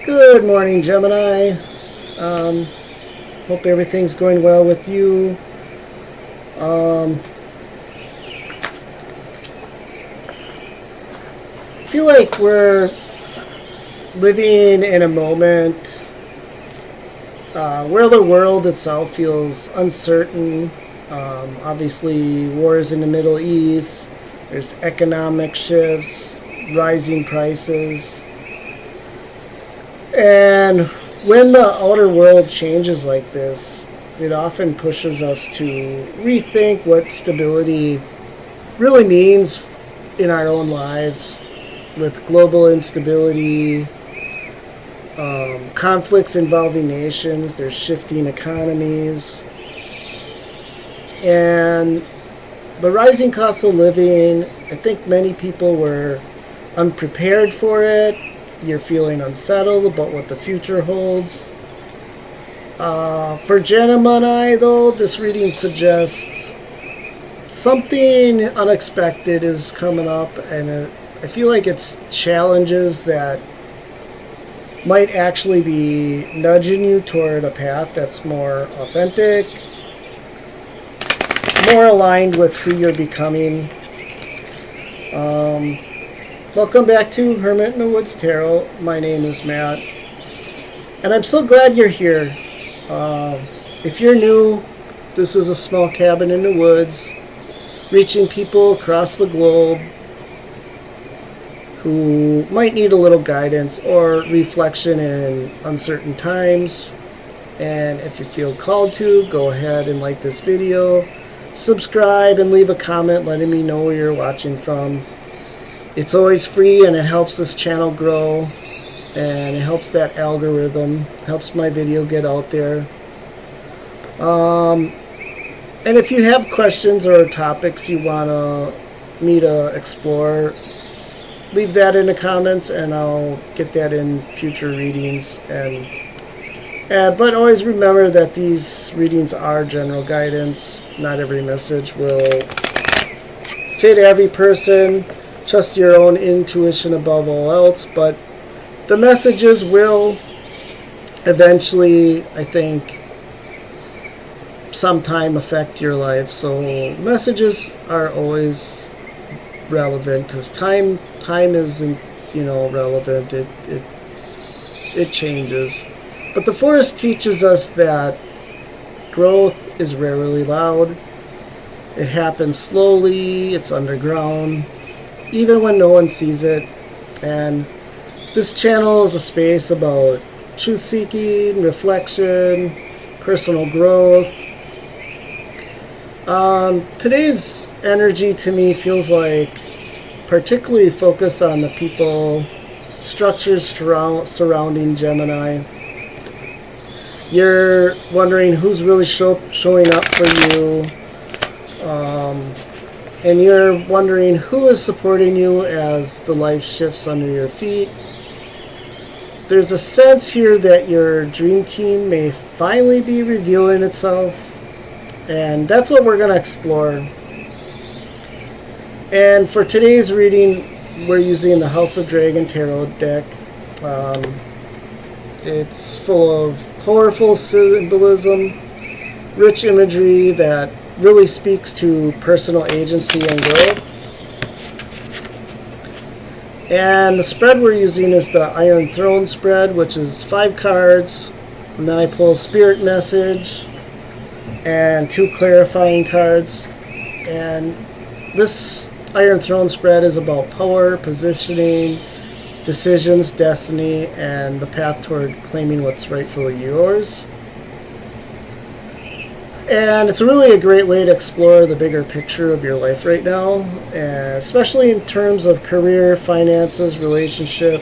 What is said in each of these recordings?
Good morning, Gemini. Hope everything's going well with you. I feel like we're living in a moment where the world itself feels uncertain. Obviously, wars in the Middle East, there's economic shifts, rising prices. And when the outer world changes like this, it often pushes us to rethink what stability really means in our own lives. With global instability, conflicts involving nations, there's shifting economies, and the rising cost of living. I think many people were unprepared for it. You're feeling unsettled about what the future holds. For Gemini, though, this reading suggests something unexpected is coming up, and I feel like it's challenges that might actually be nudging you toward a path that's more authentic, more aligned with who you're becoming. Welcome back to Hermit in the Woods Tarot. My name is Matt, and I'm so glad you're here. If you're new, this is a small cabin in the woods, reaching people across the globe who might need a little guidance or reflection in uncertain times. And if you feel called to, go ahead and like this video, subscribe, and leave a comment letting me know where you're watching from. It's always free, and it helps this channel grow, and it helps that algorithm, helps my video get out there. And if you have questions or topics you want me to explore, leave that in the comments, and I'll get that in future readings. But always remember that these readings are general guidance. Not every message will fit every person. Trust your own intuition above all else, but the messages will eventually, I think, sometime affect your life. So messages are always relevant, because time isn't, relevant. It changes. But the forest teaches us that growth is rarely loud. It happens slowly. It's underground, even when no one sees it. And this channel is a space about truth-seeking, reflection, personal growth. Today's energy to me feels like particularly focused on the people, structures surrounding Gemini. You're wondering who's really showing up for you. And you're wondering who is supporting you as the life shifts under your feet. There's a sense here that your dream team may finally be revealing itself, and that's what we're going to explore. And for today's reading, we're using the House of Dragon Tarot deck. It's full of powerful symbolism, rich imagery that really speaks to personal agency and growth. And the spread we're using is the Iron Throne spread, which is 5 cards. And then I pull a spirit message and 2 clarifying cards. And this Iron Throne spread is about power, positioning, decisions, destiny, and the path toward claiming what's rightfully yours. And it's really a great way to explore the bigger picture of your life right now, especially in terms of career, finances, relationship,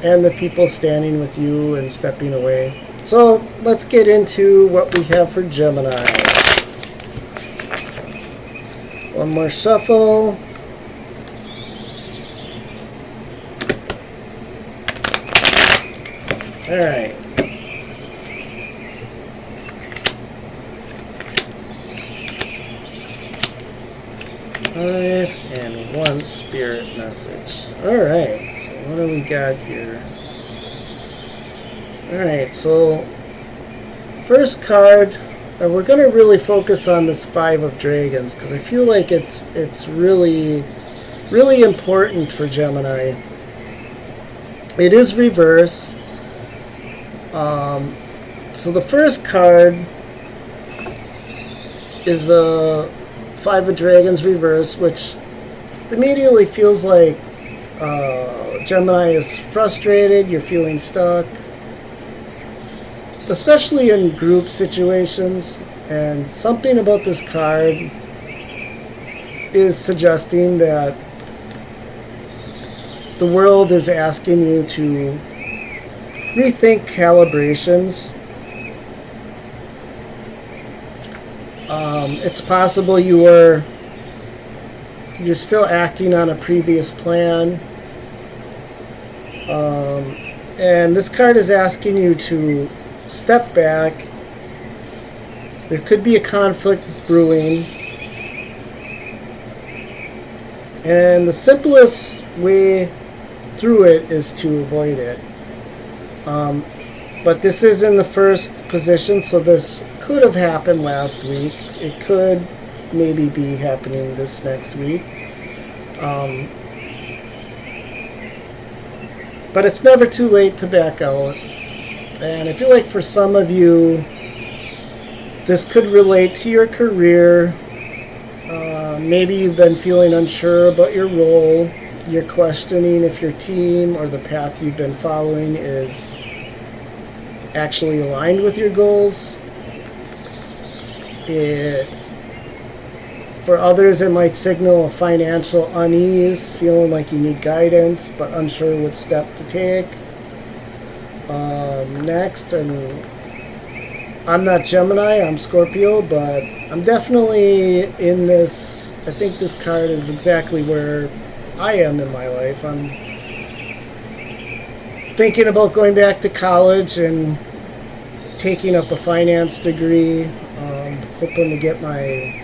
and the people standing with you and stepping away. So let's get into what we have for Gemini. One more shuffle. All right. 5 and 1 spirit message. Alright, so what do we got here? Alright, so first card, and we're going to really focus on this Five of Dragons because I feel like it's really important for Gemini. It is reverse. So the first card is the Five of Dragons reverse, which immediately feels like Gemini is frustrated, you're feeling stuck, especially in group situations. And something about this card is suggesting that the world is asking you to rethink calibrations. It's possible you're still acting on a previous plan. And this card is asking you to step back. There could be a conflict brewing. And the simplest way through it is to avoid it. But this is in the first position, so this could have happened last week. It could maybe be happening this next week. But it's never too late to back out. And I feel like for some of you, this could relate to your career. Maybe you've been feeling unsure about your role. You're questioning if your team or the path you've been following is actually aligned with your goals. For others, it might signal a financial unease, feeling like you need guidance but unsure what step to take. Next, and I'm not Gemini, I'm Scorpio, but I'm definitely in this. I think this card is exactly where I am in my life. I'm thinking about going back to college and taking up a finance degree, hoping to get my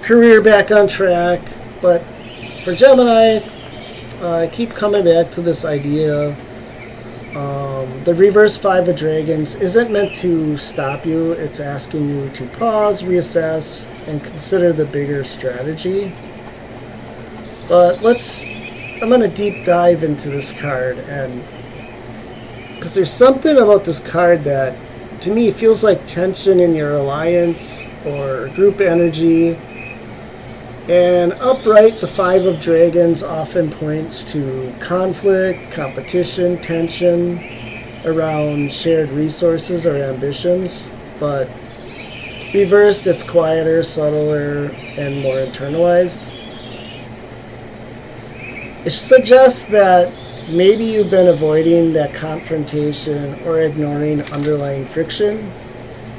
career back on track. But for Gemini, I keep coming back to this idea. The reverse Five of Dragons isn't meant to stop you. It's asking you to pause, reassess, and consider the bigger strategy. But I'm going to deep dive into this card, and because there's something about this card that to me feels like tension in your alliance or group energy. And upright, the Five of Dragons often points to conflict, competition, tension around shared resources or ambitions. But reversed, it's quieter, subtler, and more internalized. It suggests that maybe you've been avoiding that confrontation or ignoring underlying friction,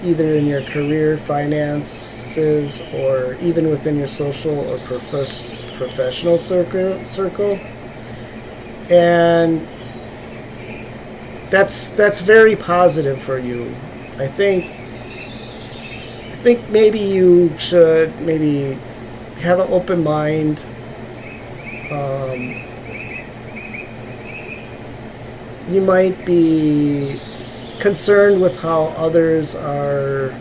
either in your career, finances, or even within your social or professional circle. And that's very positive for you. I think maybe you should maybe have an open mind. You might be concerned with how others are,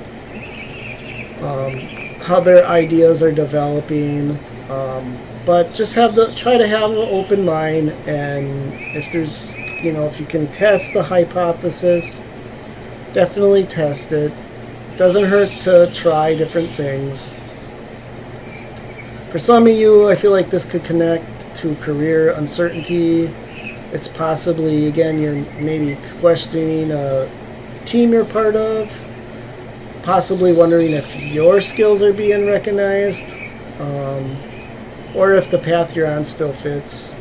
how their ideas are developing, but just try to have an open mind. And if there's, if you can test the hypothesis, definitely test it. Doesn't hurt to try different things. For some of you, I feel like this could connect to career uncertainty. It's possibly, again, you're maybe questioning a team you're part of, possibly wondering if your skills are being recognized, or if the path you're on still fits.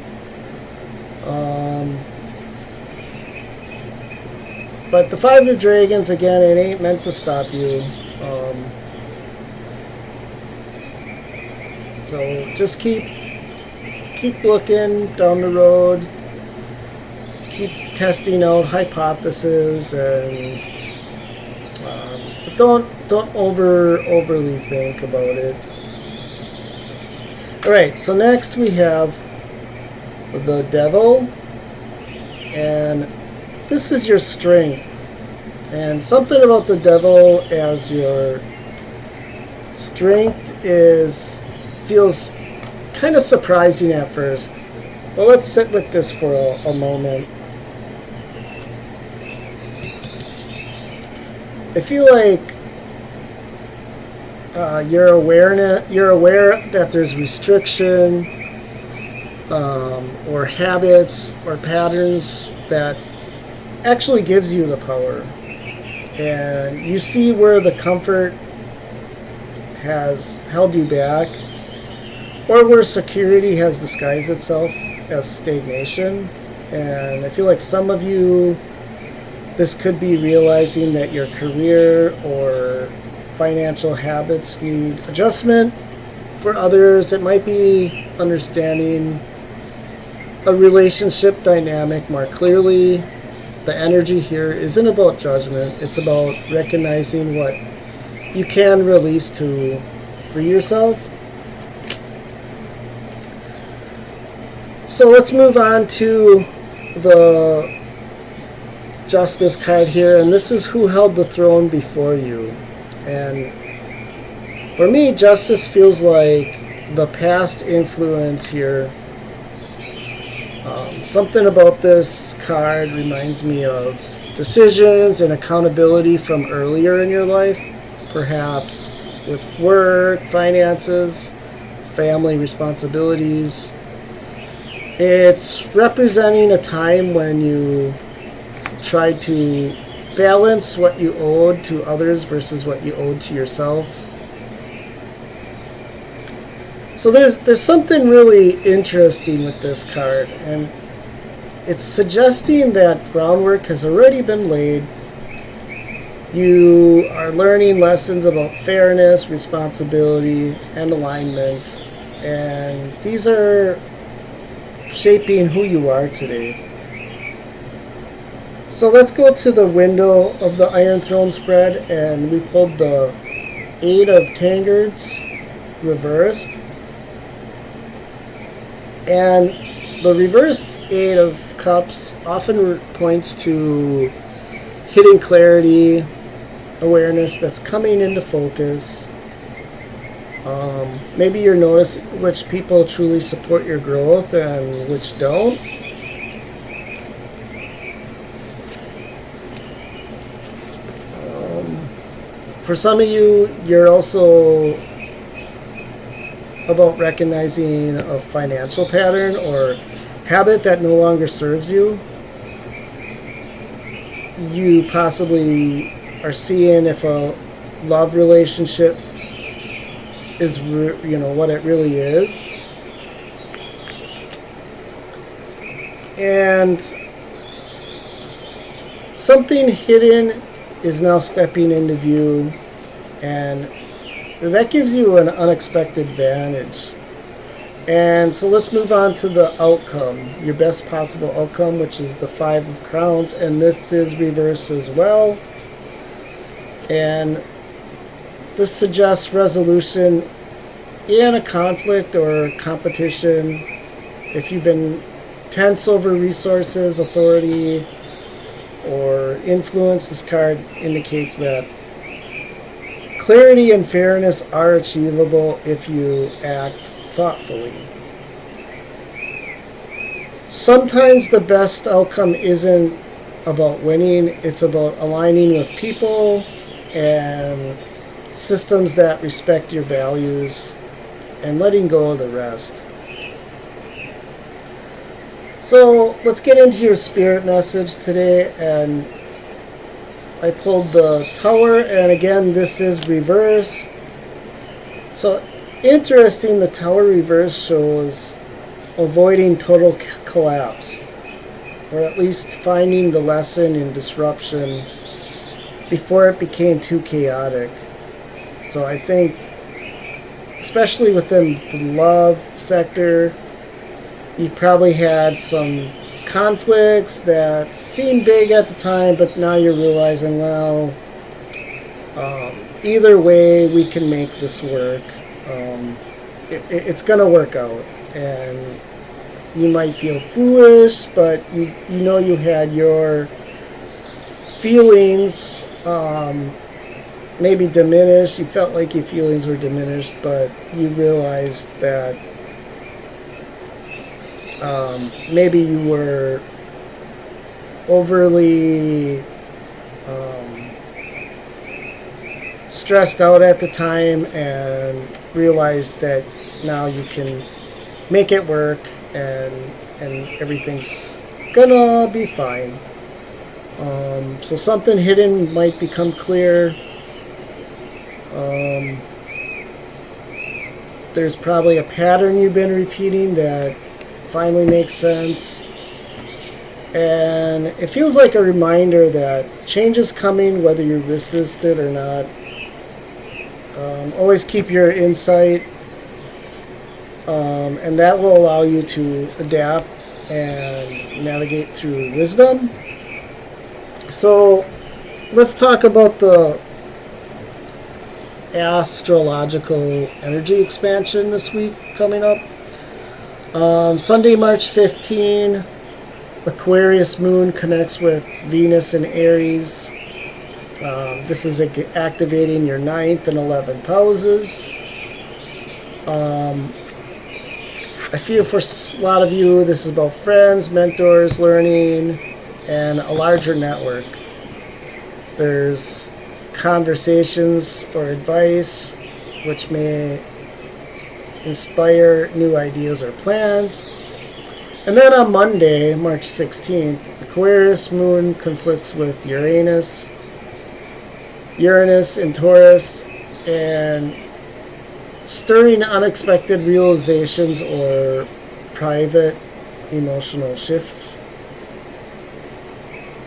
But the Five of Dragons, again, it ain't meant to stop you. So just keep looking down the road. Keep testing out hypotheses, and but don't overly think about it. All right. So next we have the Devil, And this is your strength. And something about the devil as your strength feels kind of surprising at first. But let's sit with this for a moment. I feel like you're aware that there's restriction or habits or patterns that actually gives you the power. And you see where the comfort has held you back, or where security has disguised itself as stagnation. And I feel like some of you, this could be realizing that your career or financial habits need adjustment. For others, it might be understanding a relationship dynamic more clearly. The energy here isn't about judgment, it's about recognizing what you can release to free yourself. So let's move on to the Justice card here, and this is who held the throne before you. And for me, Justice feels like the past influence here. Something about this card reminds me of decisions and accountability from earlier in your life, perhaps with work, finances, family responsibilities. It's representing a time when you tried to balance what you owed to others versus what you owed to yourself. So there's something really interesting with this card, and it's suggesting that groundwork has already been laid. You are learning lessons about fairness, responsibility, and alignment, and these are shaping who you are today. So let's go to the window of the Iron Throne spread, and we pulled the Eight of Tankards reversed. And the reversed Eight of Cups often points to hidden clarity, awareness that's coming into focus. Maybe you're noticing which people truly support your growth and which don't. For some of you, you're also about recognizing a financial pattern or habit that no longer serves you. You possibly are seeing if a love relationship is what it really is. And something hidden is now stepping into view, and that gives you an unexpected advantage. And so let's move on to the outcome, your best possible outcome, which is the Five of Crowns, and this is reversed as well. And this suggests resolution in a conflict or competition. If you've been tense over resources, authority, or influence, this card indicates that clarity and fairness are achievable if you act thoughtfully. Sometimes the best outcome isn't about winning, it's about aligning with people and systems that respect your values and letting go of the rest. So let's get into your spirit message today, and I pulled the Tower, and again this is reverse. So interesting, the Tower reverse shows avoiding total collapse, or at least finding the lesson in disruption before it became too chaotic. So I think, especially within the love sector, you probably had some conflicts that seemed big at the time, but now you're realizing, well, either way we can make this work. It's going to work out. And you might feel foolish, but you know you had your feelings maybe diminished. You felt like your feelings were diminished, but you realized that maybe you were overly stressed out at the time, and realized that now you can make it work, and everything's gonna be fine. So something hidden might become clear. There's probably a pattern you've been repeating that finally makes sense. And it feels like a reminder that change is coming whether you resist it or not. Always keep your insight, and that will allow you to adapt and navigate through wisdom. So let's talk about the astrological energy expansion this week coming up. Sunday, March 15, Aquarius moon connects with Venus in Aries. This is activating your 9th and 11th houses. I feel for a lot of you, this is about friends, mentors, learning, and a larger network. There's conversations or advice which may inspire new ideas or plans. And then on Monday, March 16th, Aquarius moon conflicts with Uranus in Taurus, and stirring unexpected realizations or private emotional shifts.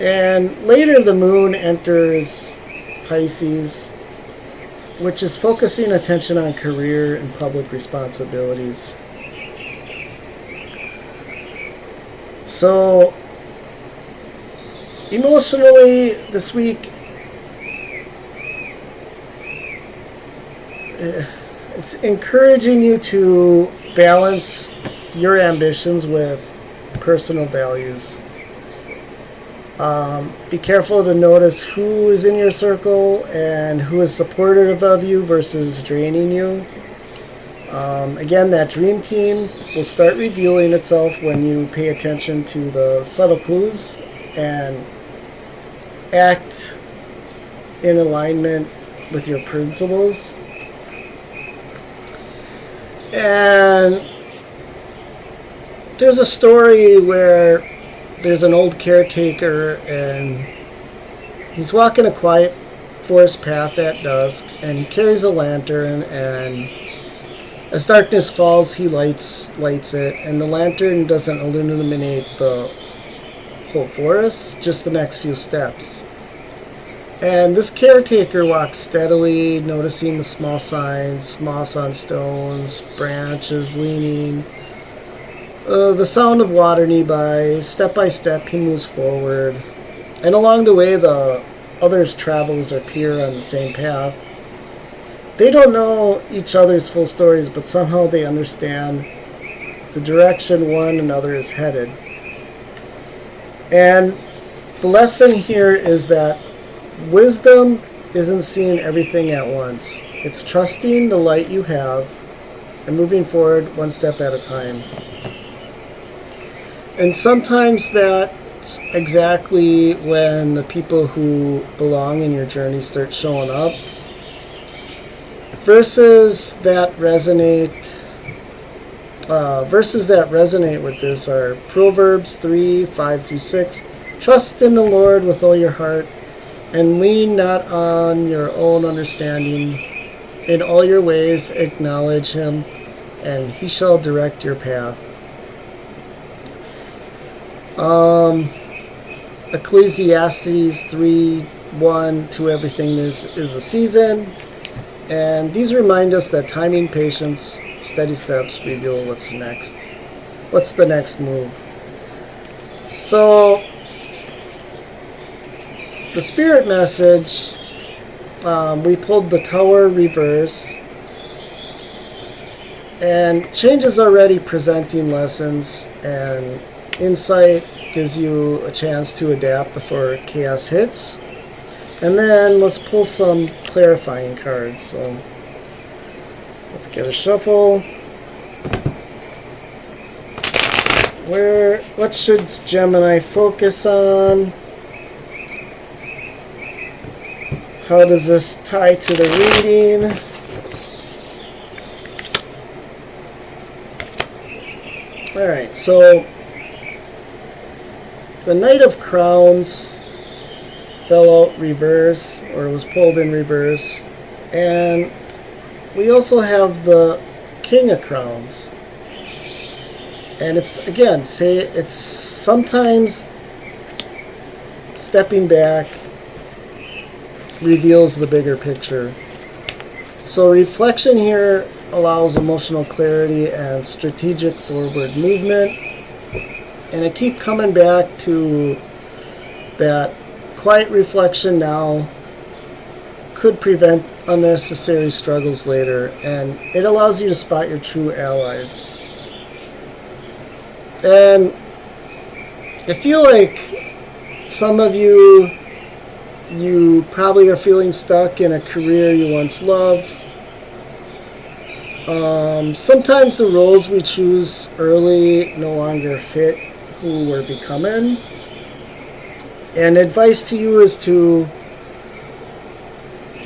And later the moon enters Pisces, which is focusing attention on career and public responsibilities. So emotionally this week, it's encouraging you to balance your ambitions with personal values. Be careful to notice who is in your circle and who is supportive of you versus draining you. Again, that dream team will start revealing itself when you pay attention to the subtle clues and act in alignment with your principles. And there's a story where there's an old caretaker, and he's walking a quiet forest path at dusk, and he carries a lantern, and as darkness falls, he lights it, and the lantern doesn't illuminate the whole forest, just the next few steps. And this caretaker walks steadily, noticing the small signs, moss on stones, branches leaning, the sound of water nearby. Step by step, he moves forward. And along the way, the others travelers appear on the same path. They don't know each other's full stories, but somehow they understand the direction one another is headed. And the lesson here is that wisdom isn't seeing everything at once. It's trusting the light you have and moving forward one step at a time. And sometimes that's exactly when the people who belong in your journey start showing up. Verses that resonate with this are Proverbs 3:5-6. Trust in the Lord with all your heart, and lean not on your own understanding. In all your ways acknowledge him, and he shall direct your path. Ecclesiastes 3:1, to everything is a season. And these remind us that timing, patience, steady steps reveal what's next. What's the next move? So the spirit message, we pulled the Tower reverse, And change is already presenting lessons, and insight gives you a chance to adapt before chaos hits. And then let's pull some clarifying cards. So let's get a shuffle. What should Gemini focus on? How does this tie to the reading? Alright, so the Knight of Crowns fell out reverse, or was pulled in reverse. And we also have the King of Crowns. And it's, again, it's sometimes stepping back reveals the bigger picture. So reflection here allows emotional clarity and strategic forward movement. And I keep coming back to that quiet reflection now could prevent unnecessary struggles later, and it allows you to spot your true allies. And I feel like some of you probably are feeling stuck in a career you once loved. Sometimes the roles we choose early no longer fit who we're becoming. And advice to you is to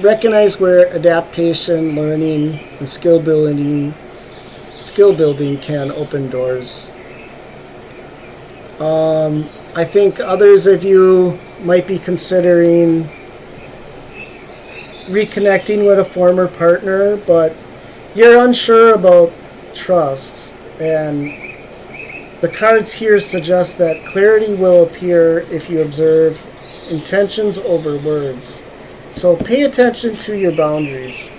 recognize where adaptation, learning, and skill building can open doors. I think others of you might be considering reconnecting with a former partner, but you're unsure about trust. And the cards here suggest that clarity will appear if you observe intentions over words. So pay attention to your boundaries.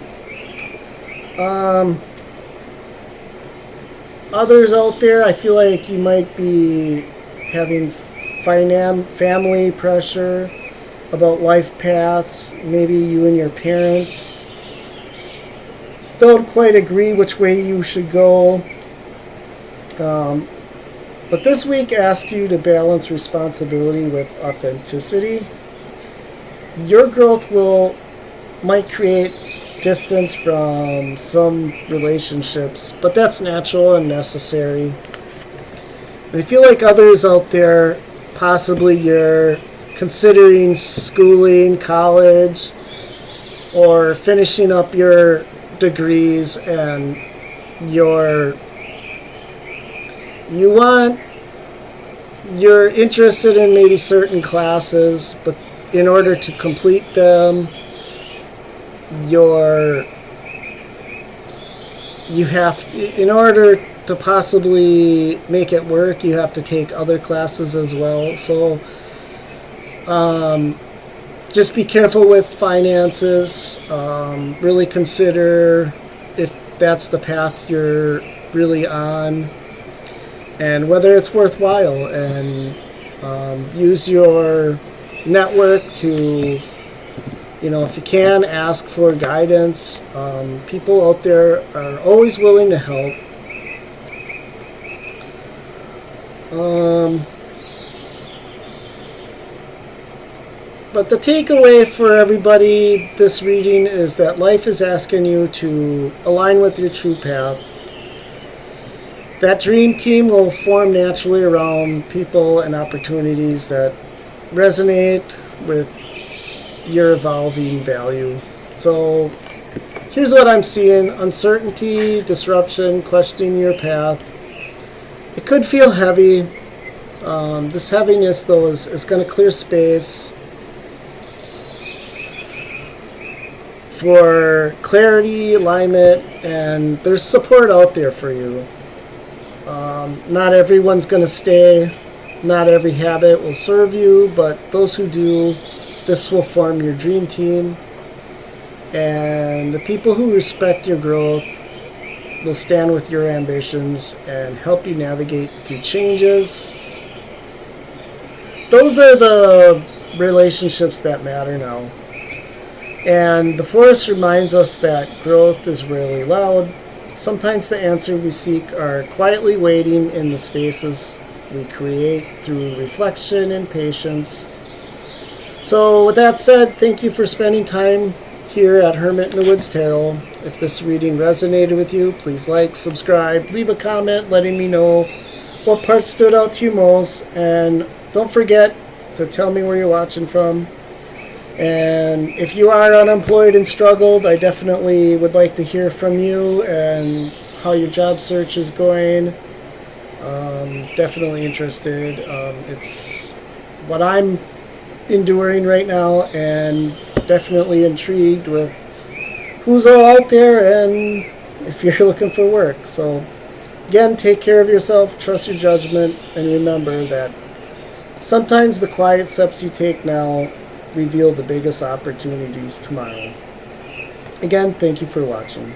Others out there, I feel like you might be having family pressure about life paths. Maybe you and your parents don't quite agree which way you should go. But this week asks you to balance responsibility with authenticity. Your growth might create distance from some relationships, but that's natural and necessary. I feel like others out there, possibly you're considering schooling, college, or finishing up your degrees, and you're interested in maybe certain classes, but in order to complete them, in order to possibly make it work, you have to take other classes as well. So just be careful with finances. Really consider if that's the path you're really on, and whether it's worthwhile, and use your network to, if you can, ask for guidance. People out there are always willing to help. But the takeaway for everybody this reading is that life is asking you to align with your true path. That dream team will form naturally around people and opportunities that resonate with your evolving value. So here's what I'm seeing: uncertainty, disruption, questioning your path. It could feel heavy. This heaviness, though, is going to clear space for clarity, alignment, and there's support out there for you. Not everyone's going to stay. Not every habit will serve you, but those who do, this will form your dream team. And the people who respect your growth will stand with your ambitions and help you navigate through changes. Those are the relationships that matter now. And the forest reminds us that growth is rarely loud. sometimes the answer we seek are quietly waiting in the spaces we create through reflection and patience. So with that said, thank you for spending time here at Hermit in the Woods Tarot. If this reading resonated with you, please like, subscribe, leave a comment letting me know what part stood out to you most, and don't forget to tell me where you're watching from. And if you are unemployed and struggled, I definitely would like to hear from you and how your job search is going. Definitely interested. It's what I'm enduring right now, and definitely intrigued with who's all out there and if you're looking for work. So again, take care of yourself, trust your judgment, and remember that sometimes the quiet steps you take now reveal the biggest opportunities tomorrow. Again, thank you for watching.